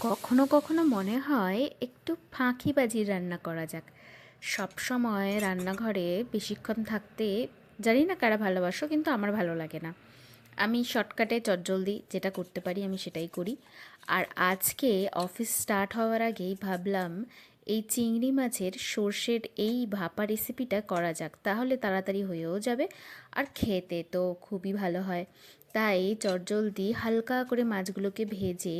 কখনো কখনো মনে হয় একটু ফাঁকিবাজির রান্না করা যাক। সব সময় রান্নাঘরে বেশিক্ষণ থাকতে জানি না কারা ভালোবাসো, কিন্তু আমার ভালো লাগে না। আমি শর্টকাটে চটজলদি যেটা করতে পারি আমি সেটাই করি। আর আজকে অফিস স্টার্ট হওয়ার আগেই ভাবলাম এই চিংড়ি মাছের সর্ষের এই ভাপা রেসিপিটা করা যাক, তাহলে তাড়াতাড়ি হয়েও যাবে আর খেতে তো খুবই ভালো হয়। তাই চটজলদি হালকা করে মাছগুলোকে ভেজে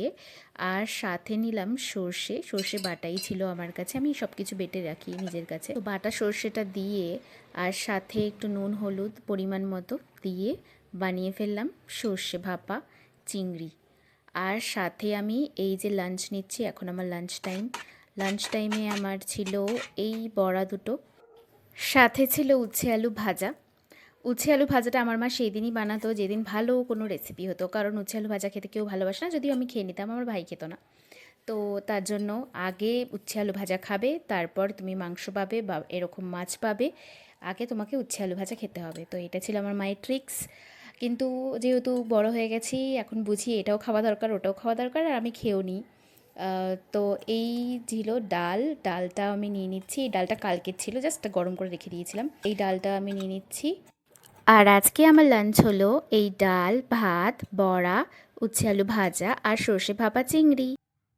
আর সাথে নিলাম সর্ষে। সর্ষে বাটাই ছিল আমার কাছে, আমি সব কিছু বেটে রাখি নিজের কাছে। তো বাটা সর্ষেটা দিয়ে আর সাথে একটু নুন হলুদ পরিমাণ মতো দিয়ে বানিয়ে ফেললাম সর্ষে ভাপা চিংড়ি। আর সাথে আমি এই যে লাঞ্চ নিচ্ছি, এখন আমার লাঞ্চ টাইম। লাঞ্চ টাইমে আমার ছিল এই বড়া দুটো, সাথে ছিল উচ্ছে আলু ভাজা। উচ্ছে আলু ভাজাটা আমার মা সেই দিনই বানাতো যেদিন ভালো কোনো রেসিপি হতো, কারণ উচ্ছে আলু ভাজা খেতে কেউ ভালোবাসে না, যদিও আমি খেয়ে নিতাম, আমার ভাই খেত না। তো তার জন্য আগে উচ্ছে আলু ভাজা খাবে, তারপর তুমি মাংস পাবে বা এরকম মাছ পাবে, আগে তোমাকে উচ্ছে আলু ভাজা খেতে হবে। তো এটা ছিল আমার মায়ের ট্রিক্স। কিন্তু যেহেতু বড় হয়ে গেছি এখন বুঝি এটাও খাওয়া দরকার ওটাও খাওয়া দরকার, আর আমি খেয়েও নিই। তো এই ছিল ডাল। ডালটা আমি নিয়ে নিচ্ছি, এই ডালটা কালকের ছিল, জাস্ট গরম করে রেখে দিয়েছিলাম। এই ডালটা আমি নিয়ে নিচ্ছি। আর আজকে আমার লাঞ্চ হলো এই ডাল ভাত বড়া উচ্ছে আলু ভাজা আর সর্ষে ভাপা চিংড়ি।